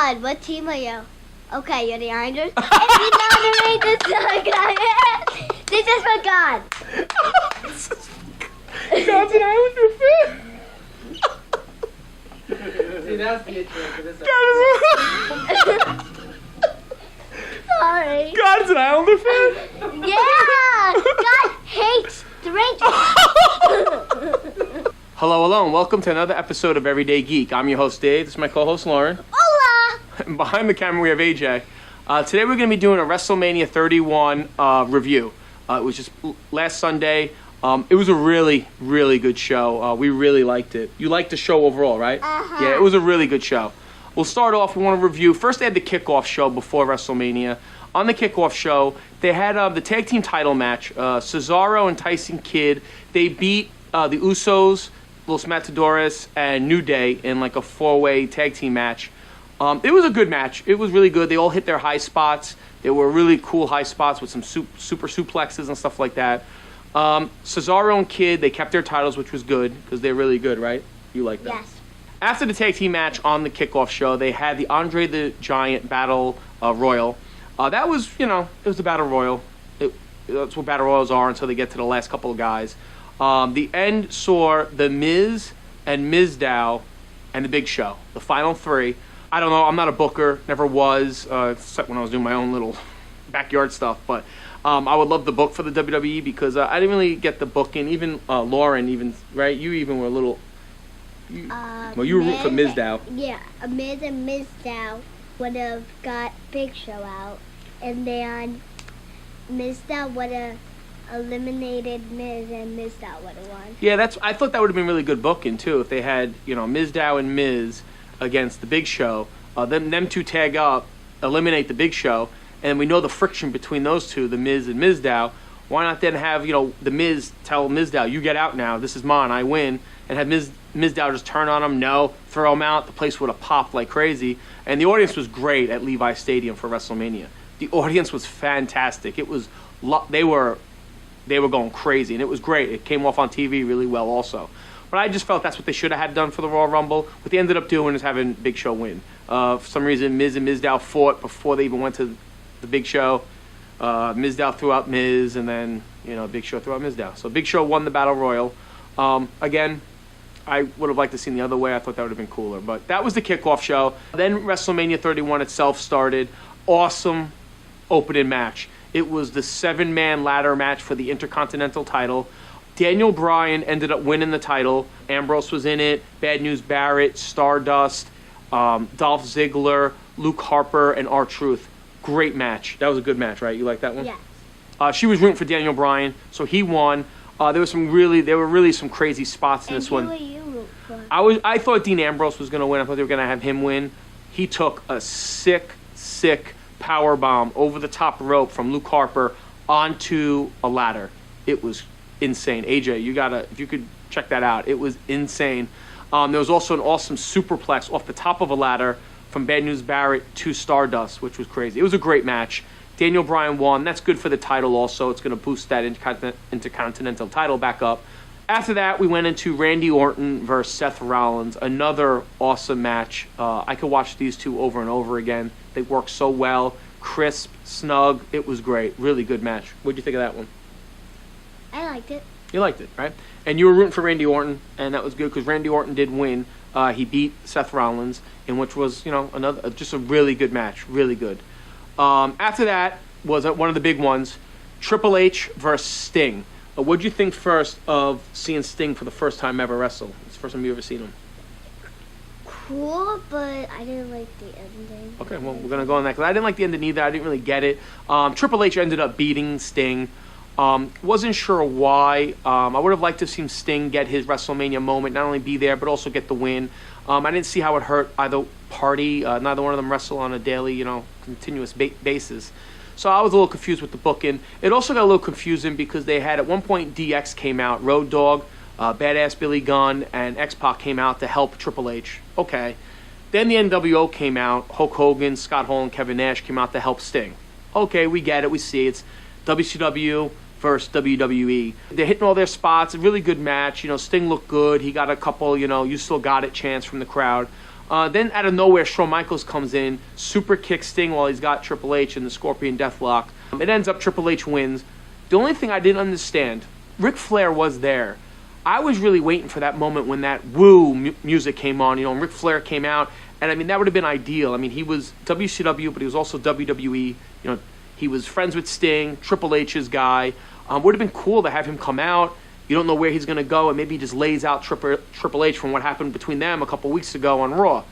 God, what team are you? Okay, you're the Islanders. If you nominate this guy, this is for God. God's an Islander fan. See, that's the intro for this God Sorry. God's an Islander fan? Yeah! God hates drinking. Hello, and welcome to another episode of Everyday Geek. I'm your host, Dave. This is my co-host, Lauren. Hola! And behind the camera, we have AJ. Today, we're going to be doing a WrestleMania 31 review. It was just last Sunday. It was a really, really good show. We really liked it. You liked the show overall, right? Uh-huh. Yeah, it was a really good show. We'll start off. We want to review. First, they had the Kickoff Show before WrestleMania. On the Kickoff Show, they had the tag team title match. Cesaro and Tyson Kidd. They beat the Usos, Los Matadores, and New Day in like a four-way tag team match. It was a good match. It was really good. They all hit their high spots. They were really cool high spots with some super suplexes and stuff like that. Cesaro and Kidd, they kept their titles, which was good because they're really good, right? You like that? Yes. After the tag team match on the Kickoff Show, they had the Andre the Giant Battle Royal. That was, it was the Battle Royal. That's what Battle Royals are until they get to the last couple of guys. The end saw The Miz and Mizdow and The Big Show, the final three. I don't know, I'm not a booker, never was, except when I was doing my own little backyard stuff, but I would love the book for the WWE because I didn't really get the book in. Even Lauren, right? You even were a little... you were rooting for Mizdow. Yeah, Miz and Mizdow would have got Big Show out, and then Mizdow would have eliminated Miz, and Mizdow would have won. Yeah, I thought that would have been really good booking too if they had Mizdow and Miz against the Big Show. Them two tag up, eliminate the Big Show, and we know the friction between those two, the Miz and Mizdow. Why not then have the Miz tell Mizdow, you get out now, this is mine, I win, and have Mizdow just turn on him, throw him out. The place would have popped like crazy, and the audience was great at Levi Stadium for WrestleMania. The audience was fantastic. It was they were going crazy, and it was great. It came off on TV really well also. But I just felt that's what they should have had done for the Royal Rumble. What they ended up doing is having Big Show win. For some reason, Miz and Mizdow fought before they even went to the Big Show. Mizdow threw out Miz, and then Big Show threw out Mizdow. So Big Show won the Battle Royal. Again, I would have liked to see the other way. I thought that would have been cooler. But that was the Kickoff Show. Then WrestleMania 31 itself started. Awesome opening match. It was the 7-man ladder match for the Intercontinental title. Daniel Bryan ended up winning the title. Ambrose was in it. Bad News Barrett, Stardust, Dolph Ziggler, Luke Harper, and R-Truth. Great match. That was a good match, right? You like that one? Yes. She was rooting for Daniel Bryan, so he won. There were really some crazy spots in this one. Who were you root for? I thought Dean Ambrose was going to win. I thought they were going to have him win. He took a sick power bomb over the top rope from Luke Harper onto a ladder. It was insane. AJ, if you could check that out. It was insane. There was also an awesome superplex off the top of a ladder from Bad News Barrett to Stardust, which was crazy. It was a great match. Daniel Bryan won. That's good for the title also. It's going to boost that Intercontinental title back up. After that, we went into Randy Orton versus Seth Rollins. Another awesome match. I could watch these two over and over again. They work so well. Crisp, snug. It was great. Really good match. What'd you think of that one? I liked it. You liked it, right? And you were rooting for Randy Orton, and that was good because Randy Orton did win. He beat Seth Rollins, in which was, another just a really good match. Really good. After that was one of the big ones, Triple H versus Sting. What'd you think first of seeing Sting for the first time ever wrestle? It's the first time you ever seen him. Cool, but I didn't like the ending. Okay, well, we're going to go on that because I didn't like the ending either. I didn't really get it. Triple H ended up beating Sting. Wasn't sure why. I would have liked to have seen Sting get his WrestleMania moment, not only be there, but also get the win. I didn't see how it hurt either party. Neither one of them wrestle on a daily, continuous basis. So I was a little confused with the booking. It also got a little confusing because they had, at one point, DX came out, Road Dogg, Badass Billy Gunn, and X-Pac came out to help Triple H. Okay. Then the NWO came out. Hulk Hogan, Scott Hall, and Kevin Nash came out to help Sting. Okay, we get it. We see it's WCW versus WWE. They're hitting all their spots. A really good match. Sting looked good. He got a couple, you still got it chants from the crowd. Then out of nowhere, Shawn Michaels comes in, super kick Sting while he's got Triple H in the Scorpion Deathlock. It ends up Triple H wins. The only thing I didn't understand, Ric Flair was there. I was really waiting for that moment when that woo music came on, and Ric Flair came out, and I mean, that would have been ideal. I mean, he was WCW, but he was also WWE. He was friends with Sting, Triple H's guy. Would have been cool to have him come out. You don't know where he's going to go, and maybe he just lays out Triple H from what happened between them a couple weeks ago on Raw.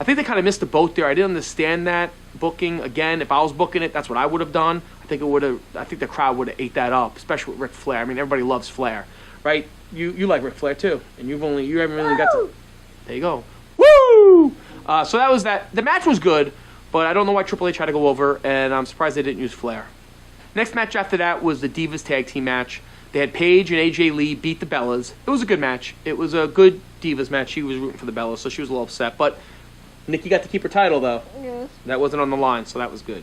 I think they kind of missed the boat there. I didn't understand that booking. Again, if I was booking it, that's what I would have done. I think the crowd would have ate that up, especially with Ric Flair. I mean, everybody loves Flair, right? You like Ric Flair too, and you haven't really got to. There you go. Woo! So that was that. The match was good, but I don't know why Triple H had to go over, and I'm surprised they didn't use Flair. Next match after that was the Divas Tag Team match. They had Paige and AJ Lee beat the Bellas. It was a good match. It was a good Divas match. She was rooting for the Bellas, so she was a little upset. But Nikki got to keep her title, though. Yes. That wasn't on the line, so that was good.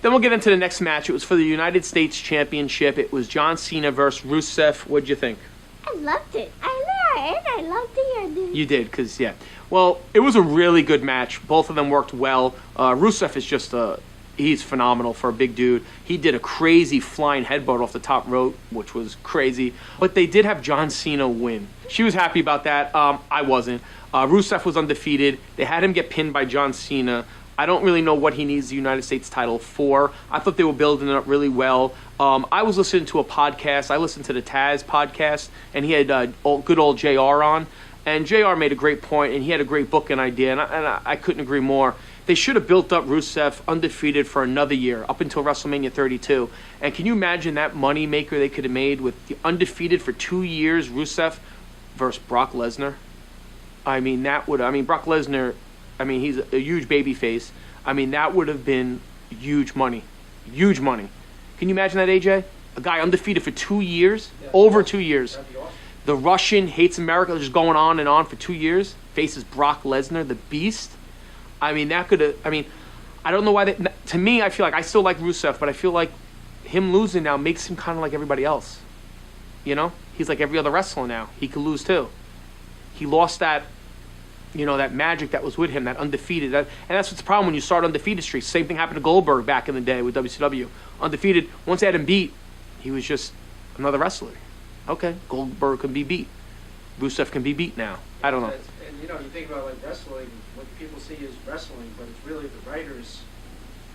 Then we'll get into the next match. It was for the United States Championship. It was John Cena versus Rusev. What'd you think? I loved it. I loved the ending. You did, because, yeah. Well, it was a really good match. Both of them worked well. Rusev is just he's phenomenal for a big dude. He did a crazy flying headbutt off the top rope, which was crazy. But they did have John Cena win. She was happy about that. I wasn't. Rusev was undefeated. They had him get pinned by John Cena. I don't really know what he needs the United States title for. I thought they were building it up really well. I was listening to a podcast. I listened to the Taz podcast, and he had good old JR on. And JR made a great point, and he had a great booking idea, and I couldn't agree more. They should have built up Rusev undefeated for another year, up until WrestleMania 32. And can you imagine that money maker they could have made with the undefeated for 2 years, Rusev versus Brock Lesnar? I mean, Brock Lesnar, he's a huge baby face. That would have been huge money. Huge money. Can you imagine that, AJ? A guy undefeated for 2 years? Yeah, over 2 years. That'd be awesome. The Russian hates America, just going on and on for 2 years. Faces Brock Lesnar, the Beast. That could have... I don't know why they... To me, I feel like... I still like Rusev, but I feel like him losing now makes him kind of like everybody else. He's like every other wrestler now. He could lose too. He lost that... that magic that was with him, that undefeated. And that's what's the problem when you start undefeated streaks. Same thing happened to Goldberg back in the day with WCW. Undefeated. Once they had him beat, he was just another wrestler. Okay, Goldberg can be beat. Rusev can be beat now. I don't know. And you think about like wrestling, what people see is wrestling, but it's really the writers.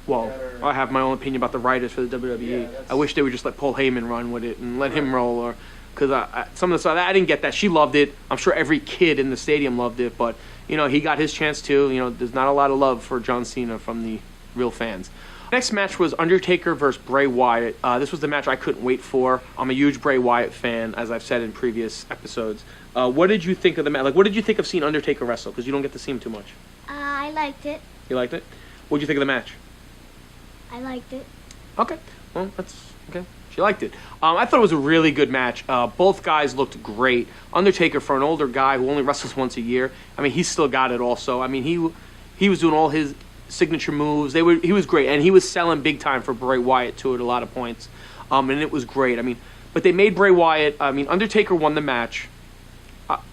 Well, I have my own opinion about the writers for the WWE. Yeah, I wish they would just let Paul Heyman run with it and let him roll, or because some of the stuff I didn't get that. She loved it. I'm sure every kid in the stadium loved it, but he got his chance too. There's not a lot of love for John Cena from the real fans. Next match was Undertaker versus Bray Wyatt. This was the match I couldn't wait for. I'm a huge Bray Wyatt fan, as I've said in previous episodes. What did you think of the match? Like, what did you think of seeing Undertaker wrestle? Because you don't get to see him too much. I liked it. You liked it? What did you think of the match? I liked it. Okay. Well, that's okay. She liked it. I thought it was a really good match. Both guys looked great. Undertaker, for an older guy who only wrestles once a year, he still got it also. He was doing all his signature moves. He was great, and he was selling big time for Bray Wyatt too at a lot of points. And it was great. But they made Bray Wyatt. Undertaker won the match.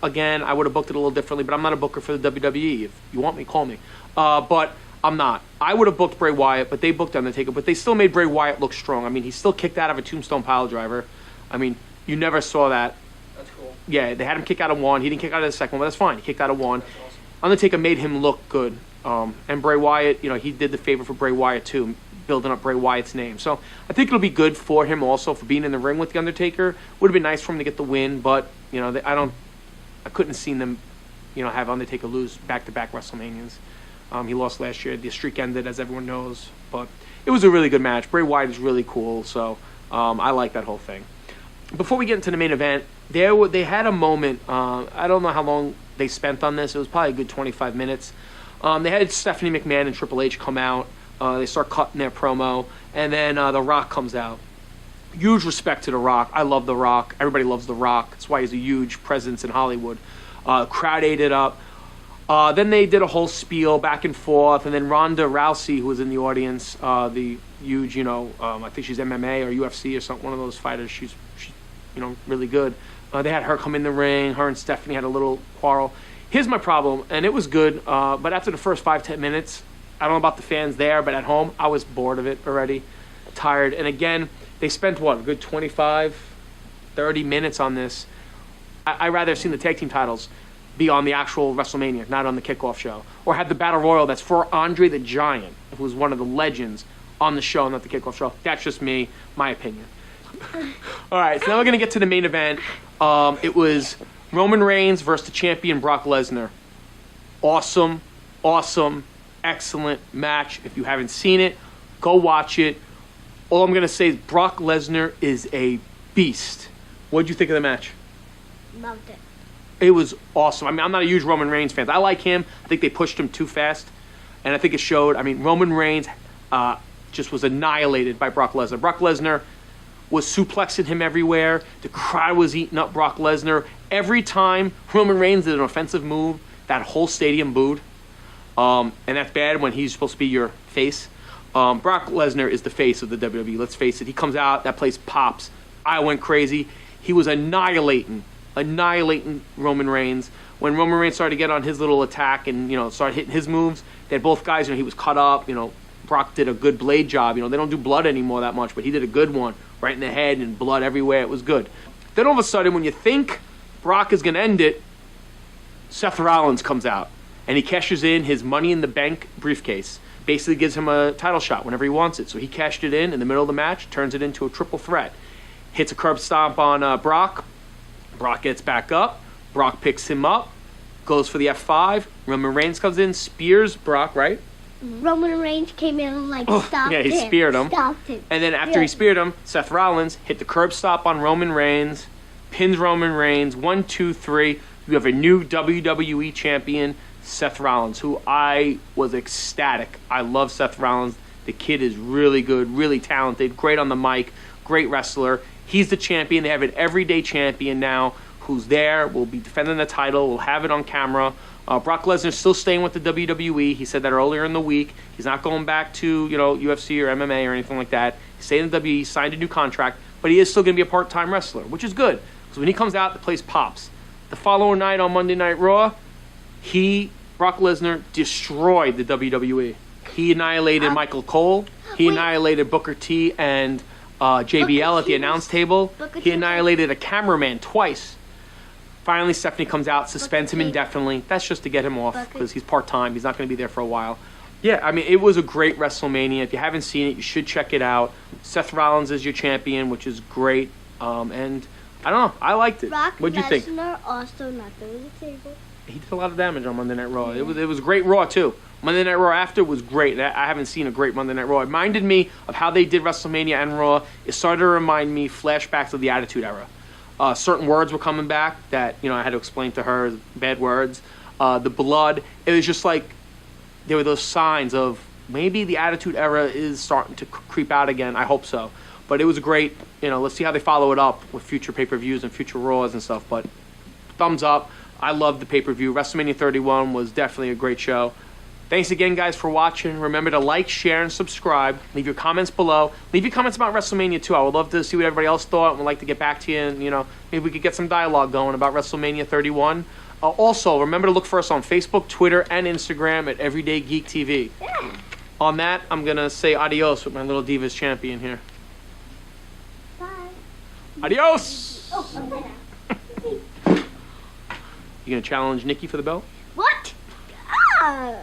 Again, I would have booked it a little differently, but I'm not a booker for the WWE. If you want me, call me. But I'm not. I would have booked Bray Wyatt, but they booked Undertaker. But they still made Bray Wyatt look strong. He still kicked out of a tombstone pile driver. You never saw that. That's cool. Yeah, they had him kick out of one. He didn't kick out of the second one, but that's fine. He kicked out of one. That's awesome. Undertaker made him look good. And Bray Wyatt, he did the favor for Bray Wyatt too, building up Bray Wyatt's name. So I think it'll be good for him also for being in the ring with the Undertaker. Would have been nice for him to get the win, but I couldn't see them, have Undertaker lose back-to-back WrestleManias. He lost last year. The streak ended, as everyone knows, but it was a really good match. Bray Wyatt is really cool, so I like that whole thing. Before we get into the main event, they had a moment. I don't know how long they spent on this. It was probably a good 25 minutes. They had Stephanie McMahon and Triple H come out. They start cutting their promo, and then The Rock comes out. Huge respect to The Rock. I love The Rock. Everybody loves The Rock. That's why he's a huge presence in Hollywood. Crowd ate it up. Then they did a whole spiel back and forth, and then Ronda Rousey, who was in the audience, the huge, I think she's MMA or UFC or something, one of those fighters. She's really good. They had her come in the ring. Her and Stephanie had a little quarrel. Here's my problem, and it was good, but after the first 5-10 minutes, I don't know about the fans there, but at home, I was bored of it already, tired. And again, they spent, what, a good 25, 30 minutes on this. I'd rather have seen the tag team titles be on the actual WrestleMania, not on the Kickoff Show. Or have the Battle Royal that's for Andre the Giant, who was one of the legends, on the show, not the Kickoff Show. That's just me, my opinion. All right, so now we're going to get to the main event. It was Roman Reigns versus the champion Brock Lesnar. Awesome, excellent match. If you haven't seen it, go watch it. All I'm going to say is Brock Lesnar is a beast. What did you think of the match? Loved it. It was awesome. I mean, I'm not a huge Roman Reigns fan. I like him. I think they pushed him too fast, and I think it showed. I mean, Roman Reigns just was annihilated by Brock Lesnar. Brock Lesnar was suplexing him everywhere. The crowd was eating up Brock Lesnar. Every time Roman Reigns did an offensive move, that whole stadium booed. And that's bad when he's supposed to be your face. Brock Lesnar is the face of the WWE. Let's face it. He comes out, that place pops. I went crazy. He was annihilating Roman Reigns. When Roman Reigns started to get on his little attack and, started hitting his moves, they had both guys, he was cut up. Brock did a good blade job. They don't do blood anymore that much, but he did a good one right in the head and blood everywhere. It was good. Then all of a sudden, when you think Brock is going to end it, Seth Rollins comes out and he cashes in his Money in the Bank briefcase. Basically gives him a title shot whenever he wants it. So he cashed it in the middle of the match, turns it into a triple threat. Hits a curb stomp on Brock. Brock gets back up. Brock picks him up. Goes for the F5. Roman Reigns comes in, spears Brock, right? Roman Reigns came in and stopped him. Yeah, he speared him. Stopped him. And then after he speared him, Seth Rollins hit the curb stop on Roman Reigns, pins Roman Reigns. 1, 2, 3. You have a new WWE Champion, Seth Rollins, who I was ecstatic. I love Seth Rollins. The kid is really good, really talented, great on the mic, great wrestler. He's the champion. They have an everyday champion now who's there, will be defending the title, will have it on camera. Brock Lesnar's still staying with the WWE. He said that earlier in the week. He's not going back to, UFC or MMA or anything like that. He's staying in the WWE, signed a new contract, but he is still going to be a part-time wrestler, which is good. Because when he comes out, the place pops. The following night on Monday Night Raw, Brock Lesnar destroyed the WWE. He annihilated Michael Cole. He annihilated Booker T and JBL at the announce table. He annihilated a cameraman twice. Finally, Stephanie comes out, suspends him indefinitely. That's just to get him off because he's part-time. He's not going to be there for a while. Yeah, I mean, it was a great WrestleMania. If you haven't seen it, you should check it out. Seth Rollins is your champion, which is great. And I don't know. I liked it. What'd you think? Lesnar also knocked over the table. He did a lot of damage on Monday Night Raw. It was a great Raw, too. Monday Night Raw after was great. I haven't seen a great Monday Night Raw. It reminded me of how they did WrestleMania and Raw. It started to remind me flashbacks of the Attitude Era. Certain words were coming back that, I had to explain to her, bad words. The blood, it was just like there were those signs of maybe the Attitude Era is starting to creep out again. I hope so. But it was great. Let's see how they follow it up with future pay-per-views and future Raws and stuff. But thumbs up. I loved the pay-per-view. WrestleMania 31 was definitely a great show. Thanks again, guys, for watching. Remember to like, share, and subscribe. Leave your comments below. Leave your comments about WrestleMania, too. I would love to see what everybody else thought. We'd like to get back to you, and, maybe we could get some dialogue going about WrestleMania 31. Also, remember to look for us on Facebook, Twitter, and Instagram at Everyday Geek TV. Yeah. On that, I'm going to say adios with my little Divas champion here. Bye. Adios! Oh, You going to challenge Nikki for the belt? what? Ah!